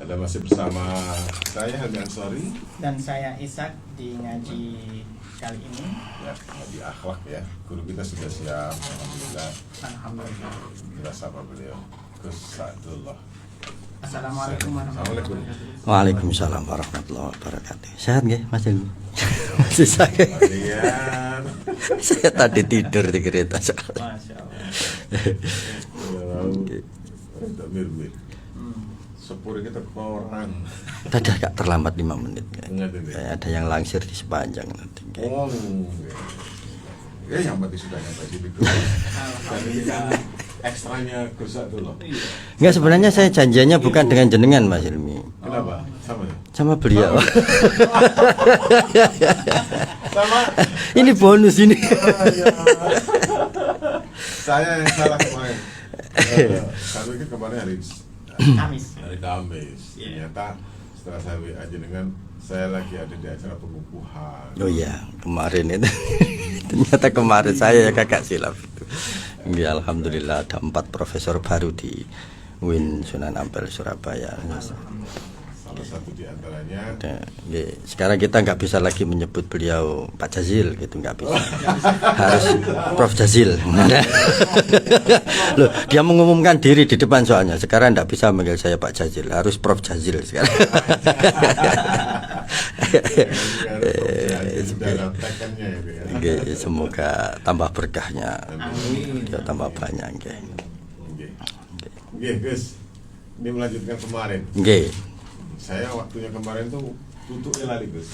Ada masih bersama saya Helmi Ansori dan saya Ishak di ngaji kali ini. ya, ngaji akhlak ya. Guru kita sudah siap. Alhamdulillah. Alhamdulillah. Kita sapa beliau. Gus Sa'dullah. Assalamualaikum warahmatullahi wabarakatuh. Waalaikumsalam warahmatullahi wabarakatuh. Sehat nggih Mas Ilmi? Masih sakit. Kalian Saya tadi tidur di kereta soalnya. Masya Allah. tak mir-mir. Sepur kita orang. Tadi agak terlambat 5 menit. Ingat ini. Kayak ada yang langsir di sepanjang nanti. Oh. Ya yang penting sudah nyampe sini Gus. Dan ini kan ekstranya Gus Sa'dullah. Enggak, sebenarnya saya janjiannya bukan dengan jenengan Mas Ilmi. Kenapa? Sama ya? Sama beliau. Sama. Ini bonus ini. Saya yang salah kemarin. Kami kan kemarin Kamis. hari Kamis. Ternyata setelah saya WA dengan saya lagi ada di acara pengukuhan. Oh iya, kemarin itu. Ternyata kemarin saya ya kakak silap itu. Ya, alhamdulillah ada 4 profesor baru di UIN Sunan Ampel Surabaya. Salah satu di antaranya. Sekarang kita nggak bisa lagi menyebut beliau Pak Jazil gitu, nggak bisa. Harus Prof Jazil. Loh, dia mengumumkan diri di depan soalnya. Sekarang nggak bisa manggil saya Pak Jazil, harus Prof Jazil sekarang. Semoga tambah berkahnya, dia tambah banyak. Gus, ini melanjutkan kemarin. Saya waktunya kemarin tuh tutupnya lari Gus.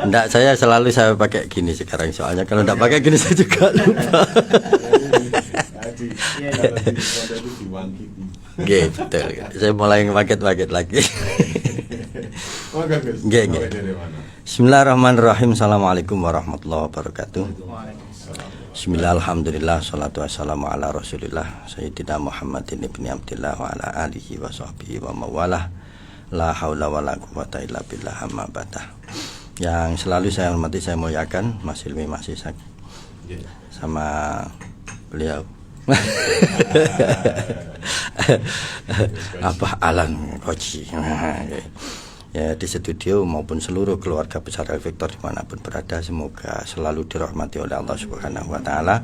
Enggak, saya selalu pakai gini sekarang soalnya kalau enggak pakai gini saya juga lupa. Betul. Saya mulai paket-paket lagi. Bismillahirrahmanirrahim. Assalamualaikum warahmatullahi wabarakatuh. Bismillah, alhamdulillah, salatu wassalamu ala rasulillah Sayyidina Muhammadin ibni Abdillah wa ala alihi wa sahbihi wa mawalah. La haula wa la quwata illa billah, amma ba'dah. Yang selalu saya hormati, saya muliakan Mas Ilmi, Mas Ishak, sama beliau apa Alan Koji ya, di studio maupun seluruh keluarga besar El Victor dimanapun berada, semoga selalu dirahmati oleh Allah Subhanahu wa Ta'ala.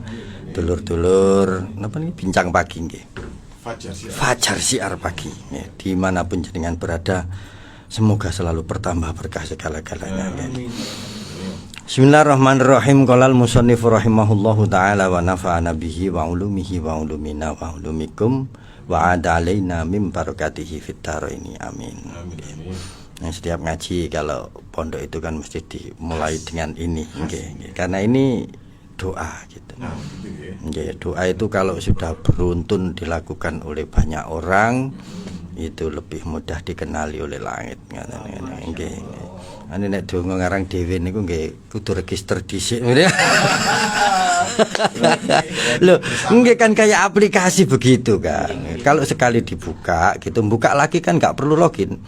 Dulur-dulur apa nih, bincang pagi nggih, Fajar Siar pagi ya, dimanapun jenengan berada, semoga selalu bertambah berkah segala-galanya. Bismillahirrahmanirrahim. Qala al-musannif rahimahullahu taala wa nafa'ana bihi wa ulumihi wa ulumina wa ulumikum wa ada alaina min barakatihi fid dharaini amin. Nah, setiap ngaji kalau pondok itu kan mesti dimulai dengan ini, karena ini doa gitu. Doa itu kalau sudah beruntun dilakukan oleh banyak orang, itu lebih mudah dikenali oleh langit. Ane nek donga ngarang dhewe niku nggih kudu register dhisik. Loh, nggih kan kayak aplikasi begitu kan. Kalau sekali dibuka gitu, buka lagi kan nggak perlu login.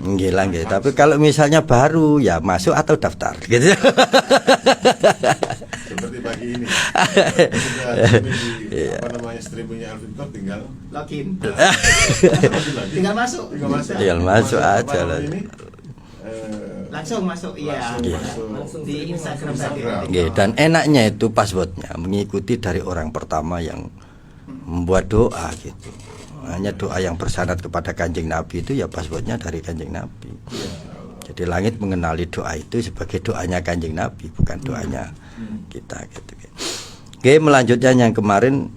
Nggih lah nggih, tapi kalau misalnya baru ya masuk atau daftar gitu. Seperti pagi ini. Apa namanya, streamingnya El Victor tinggal Login. Tinggal masuk. Tinggal masuk aja lah. Langsung masuk, iya. Langsung di Instagram saja. Dan enaknya itu passwordnya mengikuti dari orang pertama yang membuat doa gitu. Hanya doa yang bersyarat kepada Kanjeng Nabi itu ya passwordnya dari Kanjeng Nabi. Jadi langit mengenali doa itu sebagai doanya Kanjeng Nabi, bukan doanya kita gitu. Oke, melanjutkan yang kemarin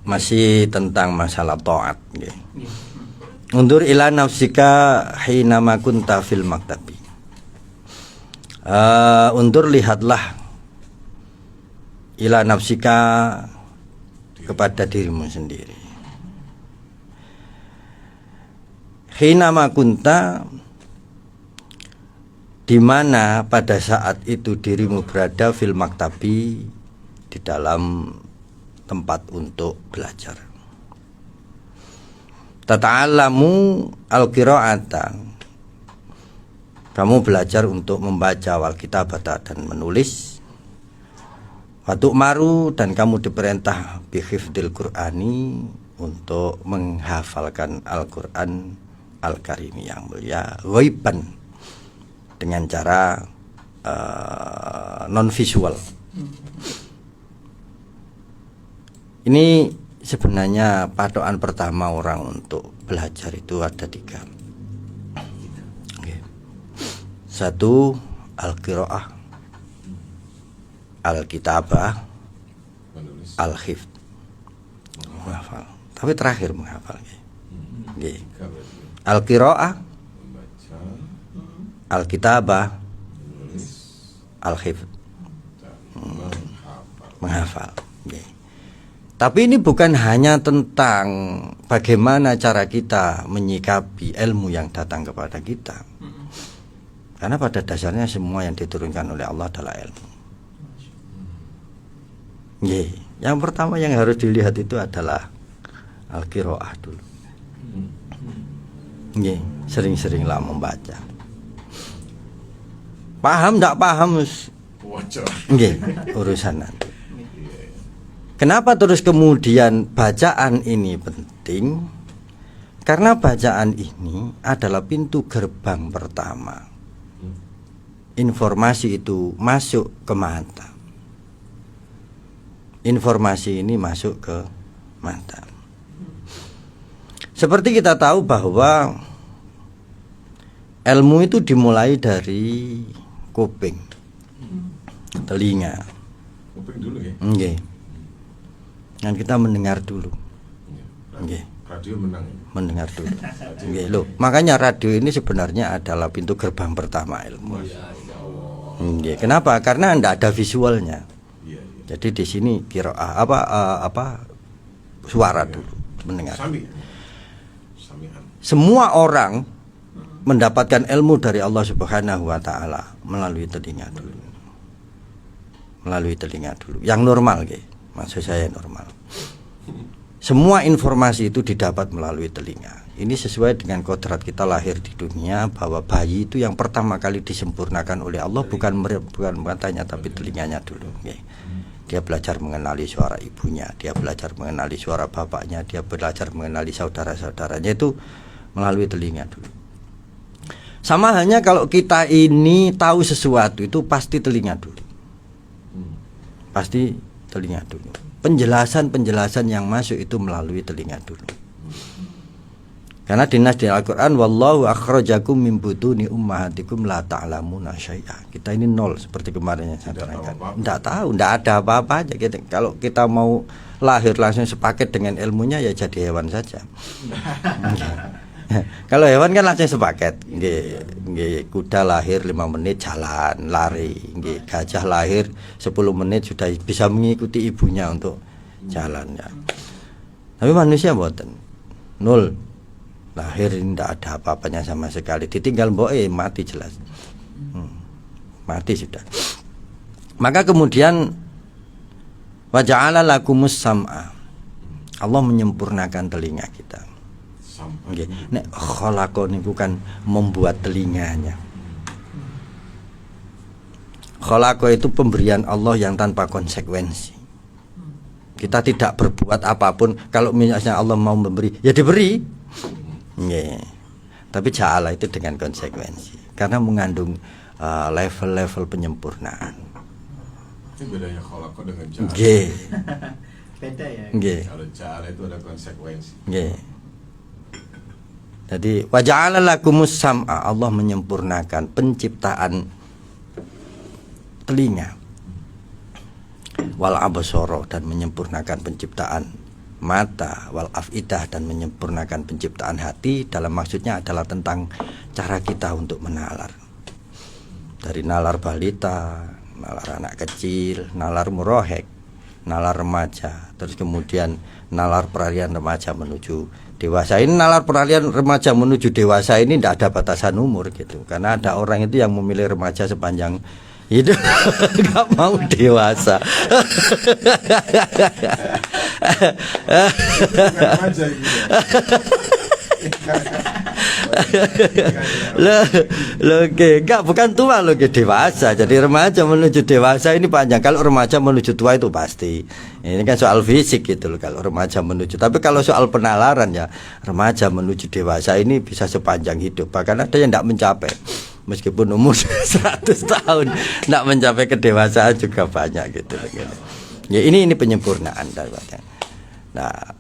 masih tentang masalah taat. Undur ila nafsika hina ma kunta fil maktabi. Undur, lihatlah ila nafsika, kepada dirimu sendiri. Hina ma kunta, di mana pada saat itu dirimu berada fil maktabi, di dalam tempat untuk belajar. Tata'allamu al-qira'ata, kamu belajar untuk membaca wal kitabata dan menulis. Watuk maru, dan kamu diperintah bihifdil Qur'ani, untuk menghafalkan Al-Qur'an Al-Karimi yang mulia ghaiban dengan cara non visual. Ini sebenarnya patokan pertama orang untuk belajar itu ada 3. Okay. 1 al-qiraah, al-kitabah, Menulis. al-hifd, menghafal. Tapi terakhir menghafal. Okay. Al-qiraah, Membaca, al-kitabah, menulis, al-hifd, dan menghafal. menghafal. Okay. Tapi ini bukan hanya tentang bagaimana cara kita menyikapi ilmu yang datang kepada kita. Karena pada dasarnya semua yang diturunkan oleh Allah adalah ilmu. Yeah. Yang pertama yang harus dilihat itu adalah al-qiraah dulu. Yeah. Sering-seringlah membaca. Paham tidak paham? Wajah. Yeah. Urusan nanti. Kenapa terus kemudian bacaan ini penting? Karena bacaan ini adalah pintu gerbang pertama. Informasi itu masuk ke mata. Informasi ini masuk ke mata. Seperti kita tahu bahwa ilmu itu dimulai dari kuping, telinga. Kuping dulu ya. Okay. Dan kita mendengar dulu. Radio, radio menang. Mendengar dulu. Okay, loh. Makanya radio ini sebenarnya adalah pintu gerbang pertama ilmu. Okay. Kenapa? Karena tidak ada visualnya. Iya, iya. Jadi di sini qiraah suara dulu mendengar. Samihan. Semua orang mendapatkan ilmu dari Allah Subhanahu wa taala melalui telinga dulu. Melalui telinga dulu. Yang normal, maksud saya normal. Semua informasi itu didapat melalui telinga. Ini sesuai dengan kodrat kita lahir di dunia, bahwa bayi itu yang pertama kali disempurnakan oleh Allah bukan matanya tapi telinganya dulu. Dia belajar mengenali suara ibunya, dia belajar mengenali suara bapaknya, dia belajar mengenali saudara-saudaranya itu melalui telinga dulu. Sama halnya kalau kita ini tahu sesuatu itu pasti telinga dulu. Pasti telinga dulu. Penjelasan-penjelasan yang masuk itu melalui telinga dulu. Karena dinas di Al-Quran, wallahu akhrajakum min butuni ummahatikum la ta'lamuna syai'a. Kita ini nol seperti kemarin yang saya terangkan. Tidak tahu, tidak ada apa-apa aja. Kalau kita mau lahir langsung sepaket dengan ilmunya ya jadi hewan saja. Kalau hewan kan langsung sepaket. Kuda lahir 5 menit jalan, lari. Gajah lahir 10 menit sudah bisa mengikuti ibunya untuk jalan ya. Tapi manusia boten. Nol. Lahir tidak ada apa-apanya sama sekali. Ditinggal mati jelas. Mati sudah. Maka kemudian wa ja'ala lakumus sam'a. Allah menyempurnakan telinga kita. Nggih, nek khalaqa niku kan membuat telinganya. Khalaqa itu pemberian Allah yang tanpa konsekuensi. Kita tidak berbuat apapun, kalau misalnya Allah mau memberi, ya diberi. Nggih. Tapi ja'ala itu dengan konsekuensi, karena mengandung level-level penyempurnaan. Itu bedanya khalaqa dengan ja'ala. Nggih. Beda ya. Nggih. Kalau ja'ala itu ada konsekuensi. Nggih. Jadi wa ja'ala lakumus sam'a, Allah menyempurnakan penciptaan telinga, wal absara, dan menyempurnakan penciptaan mata, wal afidah, dan menyempurnakan penciptaan hati. Dalam maksudnya adalah tentang cara kita untuk menalar. Dari nalar balita, nalar anak kecil, nalar murahiq, nalar remaja, terus kemudian nalar peralihan remaja menuju dewasa. Ini nalar peralihan remaja menuju dewasa ini tidak ada batasan umur gitu. Karena ada orang itu yang memilih remaja sepanjang hidup, nggak mau dewasa. Oke, enggak, bukan tua loh, dewasa. Jadi remaja menuju dewasa ini panjang. Kalau remaja menuju tua itu pasti. Ini kan soal fisik gitu loh kalau remaja menuju. Tapi kalau soal penalaran ya, remaja menuju dewasa ini bisa sepanjang hidup. Bahkan ada yang tidak mencapai. Meskipun umur 100 tahun tidak mencapai kedewasaan juga banyak gitu loh. Ya ini penyempurnaan daripada. Nah,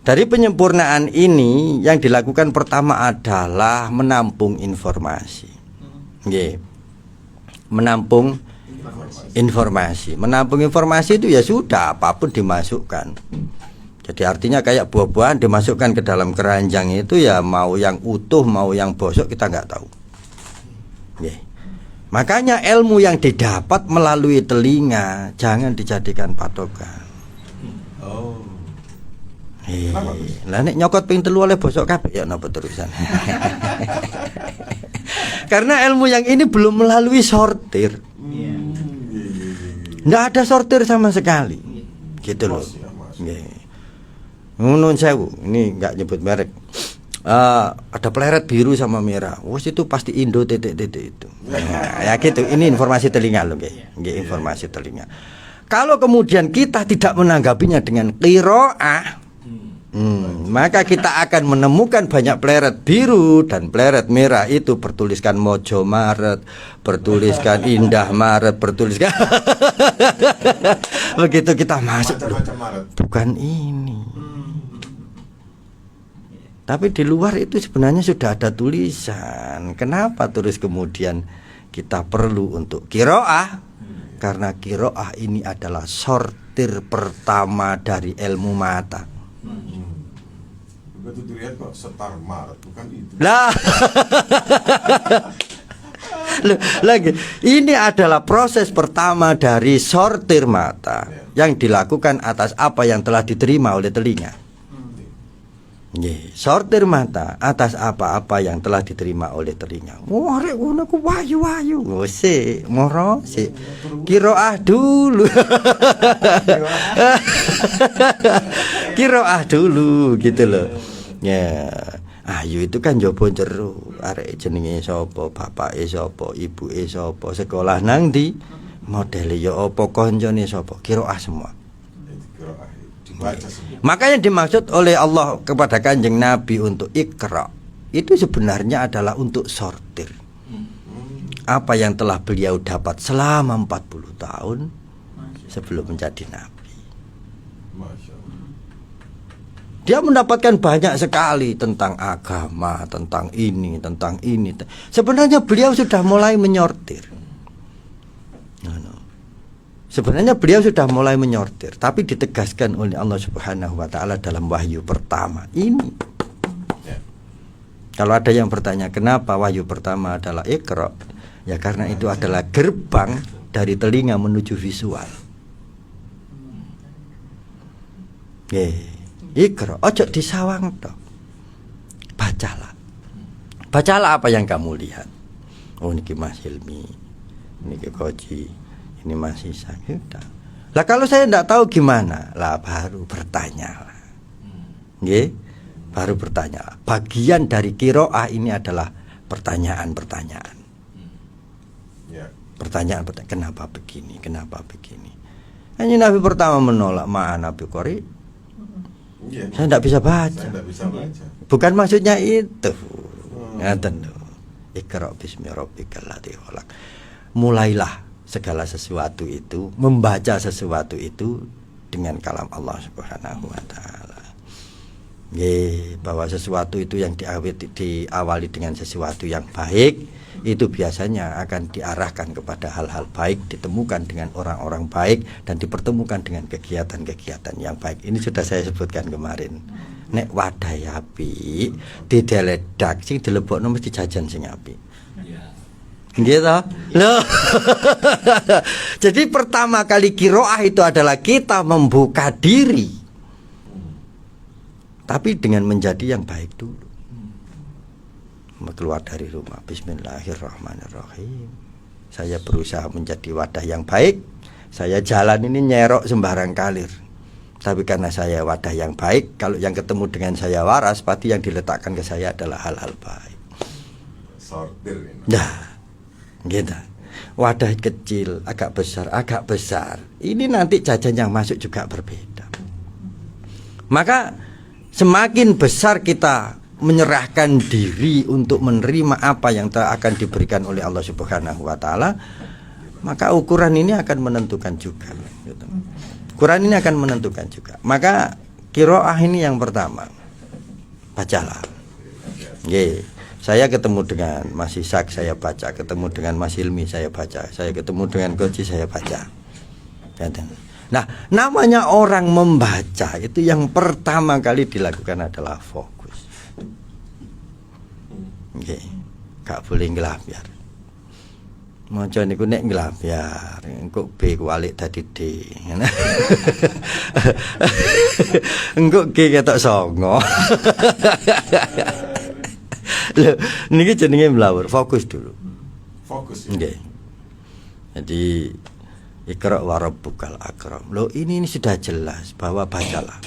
dari penyempurnaan ini yang dilakukan pertama adalah menampung informasi. Menampung informasi. Menampung informasi itu ya sudah apapun dimasukkan. Jadi artinya kayak buah-buahan dimasukkan ke dalam keranjang itu ya mau yang utuh mau yang bosok kita nggak tahu. Makanya ilmu yang didapat melalui telinga jangan dijadikan patokan. Lah nek nyokot ping 3 oleh bosok kabeh ya napa terusan. Karena ilmu yang ini belum melalui sortir. Nggak ada sortir sama sekali. Gitu loh. Nunun sewu, ini nggak nyebut merek. Ada pleret biru sama merah. Wes itu pasti Indo titik-titik itu. Nah, ya gitu. Ini informasi telinga loh, nggih. Informasi telinga. Kalau kemudian kita tidak menanggapinya dengan qiraah, maka kita akan menemukan banyak pleret biru dan pleret merah itu bertuliskan Mojo Maret, bertuliskan Indah Maret, bertuliskan begitu kita masuk bukan ini. Tapi di luar itu sebenarnya sudah ada tulisan. Kenapa terus kemudian kita perlu untuk qiraah? Karena qiraah ini adalah sortir pertama dari ilmu mata. Betul dilihat kok setar Maret bukan itu. Lah. Lagi ini adalah proses pertama dari sortir mata yang dilakukan atas apa yang telah diterima oleh telinga. Sortir mata atas apa-apa yang telah diterima oleh telinga. Wah, rek ngono ku wayu-wayu. Sik, moro sik. Qiraah dulu. Qiraah dulu gitu loh. Ya, ayu itu kan jopo jero. Arek jenenge sapa, bapake sapa, ibuke sapa, sekolah nang ndi, modele ya apa, kancane sapa. Qiraah semua. Makanya dimaksud oleh Allah kepada Kanjeng Nabi untuk Iqra itu sebenarnya adalah untuk sortir apa yang telah beliau dapat selama 40 tahun sebelum menjadi Nabi. Dia mendapatkan banyak sekali tentang agama, tentang ini, tentang ini. Sebenarnya beliau sudah mulai menyortir. Sebenarnya beliau sudah mulai menyortir, tapi ditegaskan oleh Allah Subhanahu wa taala dalam wahyu pertama ini. Kalau ada yang bertanya kenapa wahyu pertama adalah Iqra, ya karena itu adalah gerbang dari telinga menuju visual. Iqra, ojo disawang toh. Bacalah. Bacalah apa yang kamu lihat. Oh niki Mas Hilmi, niki Koji, ini masih sakit. Lah kalau saya tidak tahu gimana? Lah baru bertanya. Baru bertanya. Bagian dari qiraah ini adalah pertanyaan-pertanyaan. Pertanyaan, kenapa begini? Kenapa begini? Hanya Nabi pertama menolak ma'ana Nabi Qori. Saya tidak bisa baca. Bukan maksudnya itu. Ngaten. Iqra bismi rabbikal ladzi khalaq. Mulailah segala sesuatu itu, membaca sesuatu itu dengan kalam Allah Subhanahu wa taala. Bahwa sesuatu itu yang diawali dengan sesuatu yang baik, itu biasanya akan diarahkan kepada hal-hal baik, ditemukan dengan orang-orang baik dan dipertemukan dengan kegiatan-kegiatan yang baik. Ini sudah saya sebutkan kemarin. Nek wadai api dideledak sing dilebokno mesti jajan sing apik. Gitu loh. Jadi pertama kali qiraah itu adalah kita membuka diri, tapi dengan menjadi yang baik dulu. Keluar dari rumah, bismillahirrahmanirrahim. Saya berusaha menjadi wadah yang baik. Saya jalan ini nyerok sembarang kalir, tapi karena saya wadah yang baik, kalau yang ketemu dengan saya waras, pasti yang diletakkan ke saya adalah hal-hal baik. sortir ini. Nah, gitu. Wadah kecil, agak besar, agak besar. Ini nanti jajan yang masuk juga berbeda. Maka semakin besar kita menyerahkan diri untuk menerima apa yang akan diberikan oleh Allah Subhanahu wa taala, maka ukuran ini akan menentukan juga, gitu. Ukuran ini akan menentukan juga. Maka qiraah ini yang pertama. Bacalah. Nggih. Saya ketemu dengan Mas Ishak, saya baca. Ketemu dengan Mas Hilmi, saya baca. Saya ketemu dengan Koji, saya baca. Nah, namanya orang membaca itu yang pertama kali dilakukan adalah fokus. Nggih. Gak boleh ngelapyar. Maca niku nek ngelapyar, engko B kualik dadi D. Engko G ketok songo. Loh, niki jenenge mlawur, fokus dulu. Fokus ya. Nggih. Jadi Iqra wa rabbukal akram. Loh, ini sudah jelas bahwa bacalah.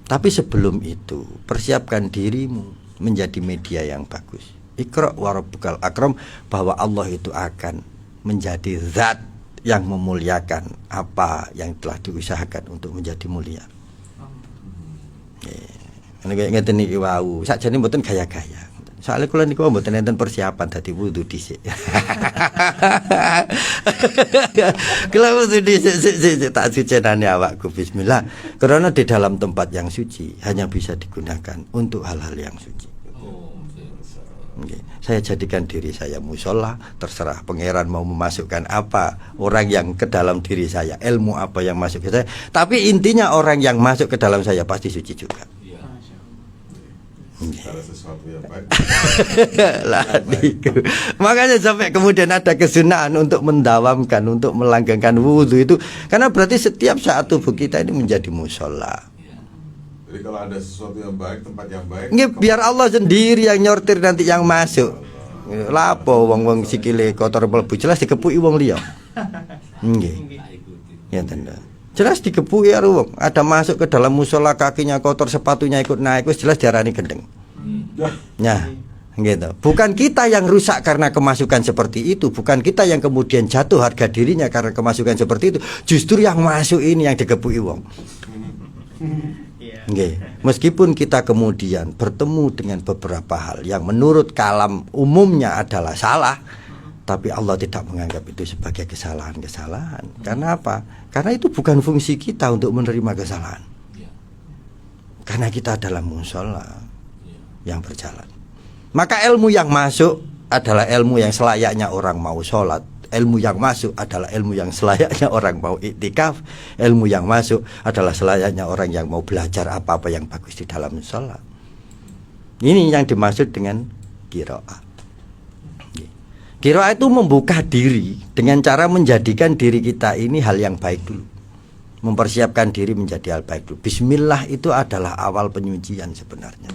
Tapi sebelum itu, persiapkan dirimu menjadi media yang bagus. Iqra wa rabbukal akram, bahwa Allah itu akan menjadi zat yang memuliakan apa yang telah diusahakan untuk menjadi mulia. Nggih. Nek ngeten iki wau, sakjane mboten gaya-gaya. Soalnya kula niku mboten enten persiapan dadi wudu dhisik. Kula wudu dhisik tak sucenane awakku bismillah. Karena di dalam tempat yang suci hanya bisa digunakan untuk hal-hal yang suci. Okay. Saya jadikan diri saya musola, terserah pangeran mau memasukkan apa orang yang ke dalam diri saya, ilmu apa yang masuk ke saya. Tapi intinya orang yang masuk ke dalam saya pasti suci juga. Kalau sesuatu yang baik. Makanya sampai kemudian ada kesunahan untuk mendawamkan, untuk melanggengkan wudhu itu, karena berarti setiap saat tubuh kita ini menjadi musola. Jadi kalau ada sesuatu yang baik, tempat yang baik, Biar Allah sendiri yang nyortir nanti yang masuk. Lapo wong-wong sikile kotor mlebu jelas dikepuki wong liya. Nggih. Ya tenan. Jelas dikepuki karo wong. Ada masuk ke dalam musola, kakinya kotor, sepatunya ikut naik, wis jelas diarani gendeng. Nah, gitu. Bukan kita yang rusak karena kemasukan seperti itu, bukan kita yang kemudian jatuh harga dirinya karena kemasukan seperti itu. Justru yang masuk ini yang dikepuki wong. Nggih. Meskipun kita kemudian bertemu dengan beberapa hal yang menurut kalam umumnya adalah salah, tapi Allah tidak menganggap itu sebagai kesalahan-kesalahan. Karena apa? Karena itu bukan fungsi kita untuk menerima kesalahan. Karena kita adalah musola yang berjalan. Maka ilmu yang masuk adalah ilmu yang selayaknya orang mau sholat. Ilmu yang masuk adalah ilmu yang selayaknya orang mau iktikaf. Ilmu yang masuk adalah selayaknya orang yang mau belajar apa-apa yang bagus di dalam sholat. Ini yang dimaksud dengan qiraah. Qiraah itu membuka diri dengan cara menjadikan diri kita ini hal yang baik dulu. Mempersiapkan diri menjadi hal baik dulu. Bismillah itu adalah awal penyucian sebenarnya.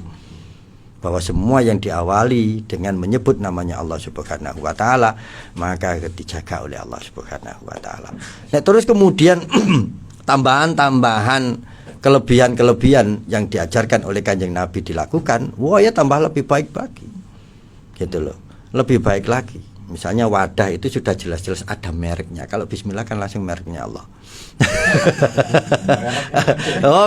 Bahwa semua yang diawali dengan menyebut namanya Allah Subhanahu wa taala, maka dijaga oleh Allah Subhanahu wa taala. Nah, terus kemudian tambahan-tambahan kelebihan-kelebihan yang diajarkan oleh Kanjeng Nabi dilakukan, wah ya tambah lebih baik lagi. Gitu loh. Lebih baik lagi. Misalnya wadah itu sudah jelas-jelas ada mereknya. Kalau bismillah kan langsung mereknya Allah.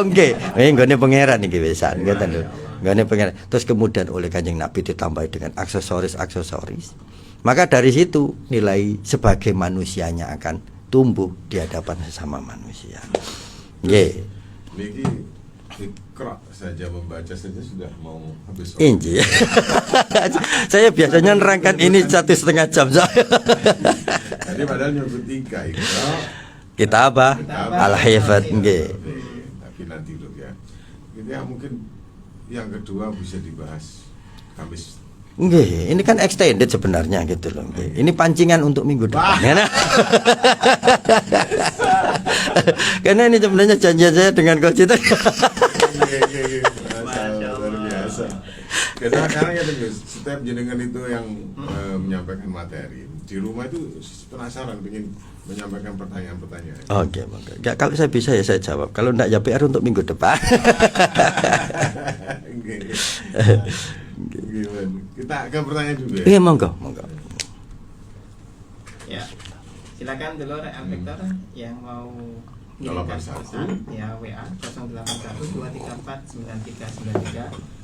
Oke, nggone pangeran iki wisan, ngoten lho. Nggone pangeran. Terus kemudian oleh Kanjeng Nabi ditambah dengan aksesoris-aksesoris. Maka dari situ nilai sebagai manusianya akan tumbuh di hadapan sesama manusia. Nggih. Niki Iqra saja membaca saja sudah mau habis. Inji. Saya biasanya nerangkan ini 1,5 jam. Jadi padahal nyebut 3 Iqra. Kita apa? Al-Hifdz. Nggih. Tapi nanti dulu ya. Ini ya mungkin yang kedua bisa dibahas Kamis. Nggih, ini kan extended sebenarnya gitu loh. Nggih. Ini pancingan untuk minggu depan. Karena ini sebenarnya janjian saya dengan Coach itu. Luar biasa. Karena ya setiap jenengan itu yang menyampaikan materi di rumah itu penasaran ingin menyampaikan pertanyaan-pertanyaan. Oke. Enggak, kalau saya bisa ya saya jawab. Kalau enggak ya PR untuk minggu depan. Gimana? Kita ke pertanyaan juga ya? Iya, monggo. Ya, silakan dulu Al Victor yang mau Kalau kirimkan pas pesan, satu. ya WA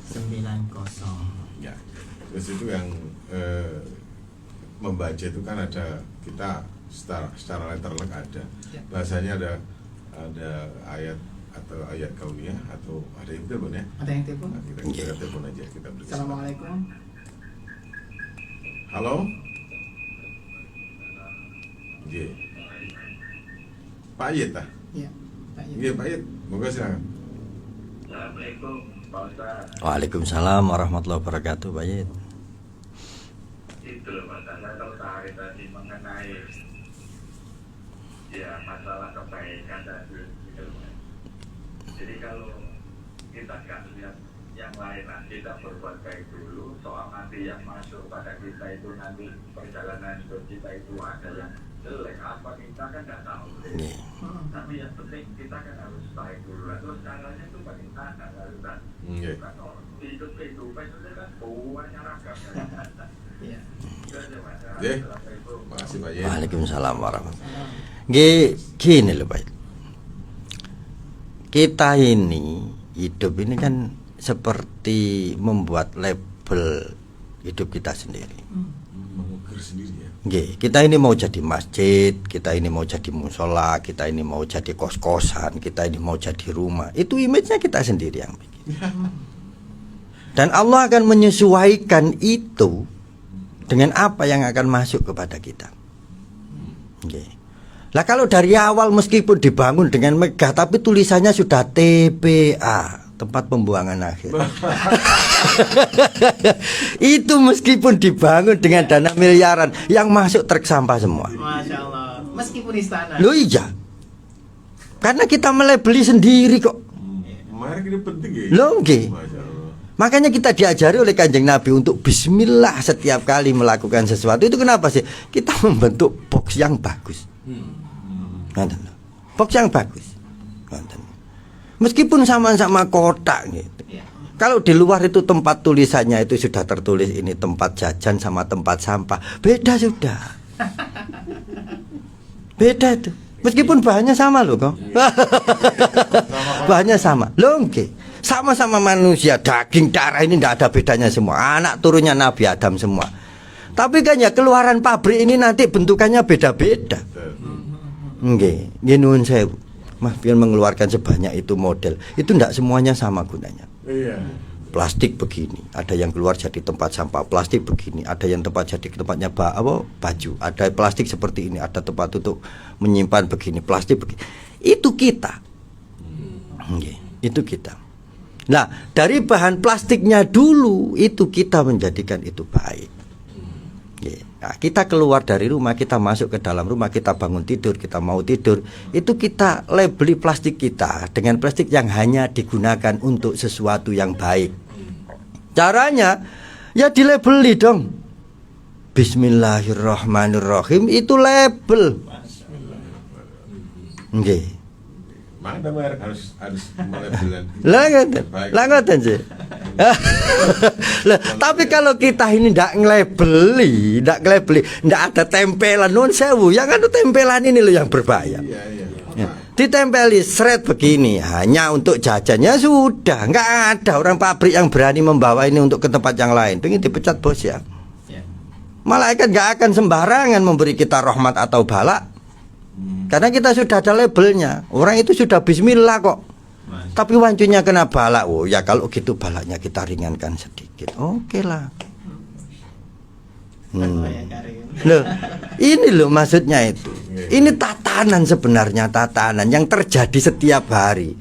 081234939390. Ya, terus itu yang membaca itu kan ada kita secara letterlek ada Ya. bahasanya ada ayat atau ayat kauniyah atau ada yang telepon ya. Ada yang telepon? Nah, kita telepon aja kita beri kesempatan. Assalamualaikum. Halo. Iya. Pak Ayet ah. Iya, Pak Yud. Iya Pak Ayet. Moga silakan. Assalamualaikum Pak Ustaz. Waalaikumsalam warahmatullahi wabarakatuh, Pak Yid. Itu loh Pak Ustaz, saya tertarik tadi mengenai ya masalah kebaikan dan ilmu. Jadi kalau kita nggak lihat yang lain, kita berbuat baik dulu, soal nanti yang masuk pada kita itu nanti perjalanan hidup kita itu ada yang jelek apa kita kan nggak tahu. Iya. Tapi yang penting kita kan harus baik dulu. Terus caranya itu bagaimana? Harus Iya. kan hidup kehidupan itu kan buahnya ragam. Iya. Oke. Makasih Pak Ayet. Waalaikumsalam warahmatullahi. Gini loh, Pak. Kita ini hidup ini kan seperti membuat label hidup kita sendiri. Mengukir sendiri ya. Kita ini mau jadi masjid, kita ini mau jadi musola, kita ini mau jadi kos-kosan, kita ini mau jadi rumah. Itu image-nya kita sendiri yang bikin. Dan Allah akan menyesuaikan itu dengan apa yang akan masuk kepada kita. Lah kalau dari awal meskipun dibangun dengan megah tapi tulisannya sudah TPA, tempat pembuangan akhir. Itu meskipun dibangun dengan dana miliaran, yang masuk truk sampah semua. Masya Allah. Meskipun istana. Loh iya. Karena kita melebeli sendiri kok. Merek ini penting ya. Loh nggih. Masya Allah. Makanya kita diajari oleh Kanjeng Nabi untuk bismillah setiap kali melakukan sesuatu. Itu kenapa sih? Kita membentuk box yang bagus. Box yang bagus. Meskipun sama-sama kotak gitu. Ya. Kalau di luar itu tempat tulisannya itu sudah tertulis ini tempat jajan sama tempat sampah, beda sudah. Beda itu. Meskipun bahannya sama loh kok. Bahannya sama. Loh nggih. Sama-sama manusia, daging darah ini tidak ada bedanya semua. Anak turunnya Nabi Adam semua. Tapi kan ya keluaran pabrik ini nanti bentukannya beda-beda. Nggih, nuwun sewu. Mas pian mengeluarkan sebanyak itu model. Itu tidak semuanya sama gunanya. Iya. Plastik begini, ada yang keluar jadi tempat sampah. Plastik begini, ada yang tempat jadi tempatnya baju. Ada plastik seperti ini, ada tempat untuk menyimpan begini. Plastik begini. Itu kita. Nggih, itu kita. Nah, dari bahan plastiknya dulu itu kita menjadikan itu baik. Nah, kita keluar dari rumah, kita masuk ke dalam rumah, kita bangun tidur, kita mau tidur, itu kita labeli plastik kita dengan plastik yang hanya digunakan untuk sesuatu yang baik. Caranya ya dilabeli dong. Bismillahirrahmanirrahim itu label. Nggih. Mana merek harus melebelan. Lah ngoten sih. Lah, tapi kalau kita ini ndak ngelabeli, ndak ada tempelan nun sewu, yang ada tempelan ini loh yang berbahaya. Iya. Ya. Ditempeli seret begini hanya untuk jajannya sudah, nggak ada orang pabrik yang berani membawa ini untuk ke tempat yang lain. Pengen dipecat bos ya. Ya. Malaikat nggak akan sembarangan memberi kita rahmat atau bala. Karena kita sudah ada labelnya. Orang itu sudah bismillah kok. Tapi wancunya kena balak. Oh ya kalau gitu balaknya kita ringankan sedikit. Oke lah. Loh, ini loh maksudnya itu. Ini tatanan sebenarnya, tatanan yang terjadi setiap hari.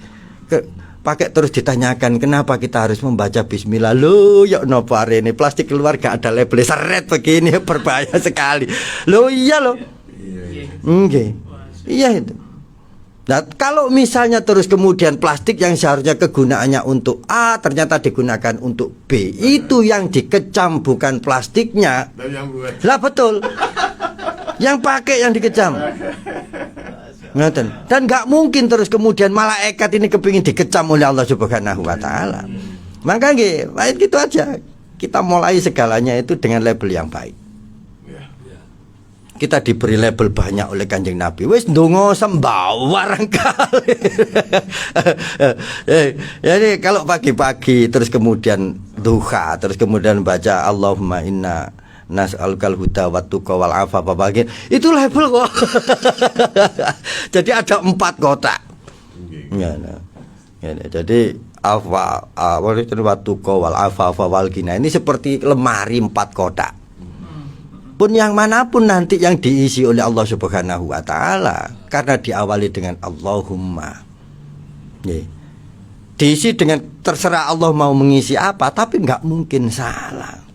Pakai terus ditanyakan kenapa kita harus membaca bismillah. Loh ya nopo ini plastik keluar gak ada label seret begini berbahaya sekali. Loh iya loh. Oke. Iya itu. Nah, kalau misalnya terus kemudian plastik yang seharusnya kegunaannya untuk A ternyata digunakan untuk B, itu yang dikecam bukan plastiknya. Dan yang buat. Lah betul. Yang pakai yang dikecam. Ngoten. Dan nggak mungkin terus kemudian malaikat ini kepingin dikecam oleh Allah Subhanahu wa taala. Maka nggih, baik gitu aja. kita mulai segalanya itu dengan label yang baik. Ya. Kita diberi label banyak oleh Kanjeng Nabi. Wis ndonga sembawarang kali. Jadi kalau pagi-pagi terus kemudian duha, terus kemudian baca Allahumma inna nas'alukal huda wat tuqa wal afafa bagian. Itu label kok. Jadi ada 4 kotak. Ya, nah. Ya, nah. Jadi wat tuqa wal afafa wal ghina ini seperti lemari 4 kotak. Pun yang manapun nanti yang diisi oleh Allah Subhanahu wa taala, karena diawali dengan Allahumma. Diisi dengan terserah Allah mau mengisi apa, tapi nggak mungkin salah.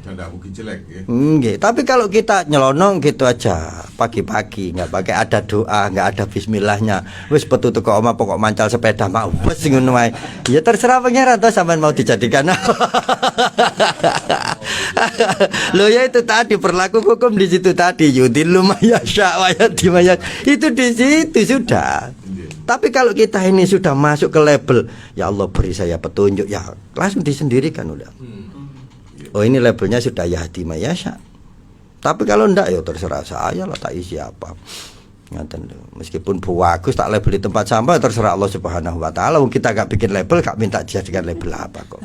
Tidak mungkin jelek ya. Tapi kalau kita nyelonong gitu aja pagi-pagi, nggak pakai ada doa, nggak ada bismillahnya, wis petu teko omah pokok mancal sepeda mau wis ngono wae. Ya terserah pangeran toh sampean mau dijadikan. Loh ya itu tadi berlaku hukum di situ tadi yudillu mayasya wa yadimaya. Itu di situ sudah. Tapi kalau kita ini sudah masuk ke label ya Allah beri saya petunjuk, ya langsung disendirikan udah. Oh ini labelnya sudah Yahdi Mayasya. Tapi kalau ndak ya terserah saya lah tak isi apa. Ngaten lho. Meskipun bagus tak label di tempat sampah terserah Allah Subhanahu wa taala. Wong kita gak bikin label, gak minta dijadikan label apa kok.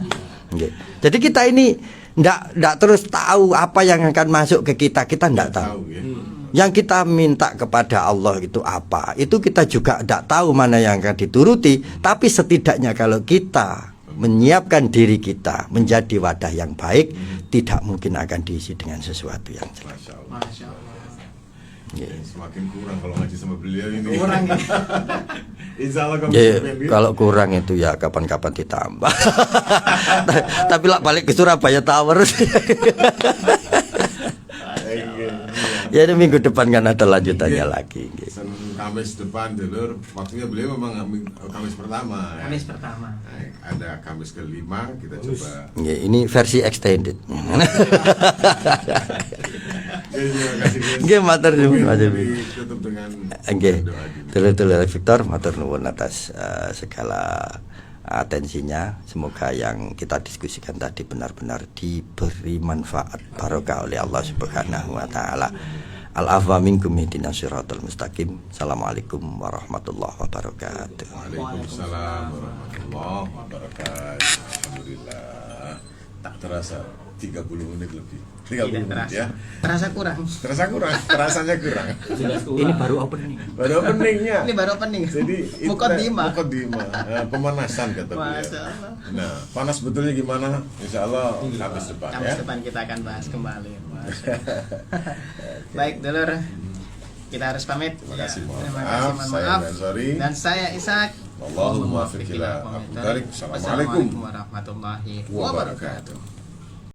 Nggih. Jadi kita ini ndak terus tahu apa yang akan masuk ke kita ndak tahu. Yang kita minta kepada Allah itu apa? Itu kita juga ndak tahu mana yang akan dituruti, tapi setidaknya kalau kita menyiapkan diri kita menjadi wadah yang baik, tidak mungkin akan diisi dengan sesuatu yang jelek. Masya Allah. Semakin kurang kalau ngaji sama beliau ini. Kurang. Insya Allah kalau kurang itu ya kapan-kapan ditambah. Tapi lah balik ke Surabaya Tower. Ya ini minggu depan kan ada lanjutannya lagi. Kamis depan dulur, waktunya beliau memang Kamis pertama. Ya. Kamis pertama. Ada Kamis kelima kita coba. Ya, ini versi extended. Terima kasih. Nggih matur nuwun. Tutup dengan nggih. doa. Dulur-dulur Victor matur nuwun atas segala atensinya. Semoga yang kita diskusikan tadi benar-benar diberi manfaat barokah oleh Allah Subhanahu wa taala. Al-afwa minkum ihdinas siratal mustaqim. Assalamualaikum warahmatullahi wabarakatuh. Waalaikumsalam warahmatullahi wabarakatuh. Alhamdulillah. Tak terasa 30 menit lebih. 30 menit ya. Terasa kurang. Terasanya kurang. Ini baru opening. Baru openingnya. Ini baru opening. Jadi Mukaddimah. Pemanasan kata beliau. Masya Allah. Nah, panas betulnya gimana? Insya Allah Kamis depan ya. Kamis depan kita akan bahas kembali. Baik dulur, kita harus pamit. Terima kasih, mohon Terima maaf. kasih, mohon Saya maaf. Ansori. Dan saya Ishak. Allahumma muwaffiq ila aqwamit thariq. Assalamualaikum warahmatullahi wabarakatuh. wabarakatuh.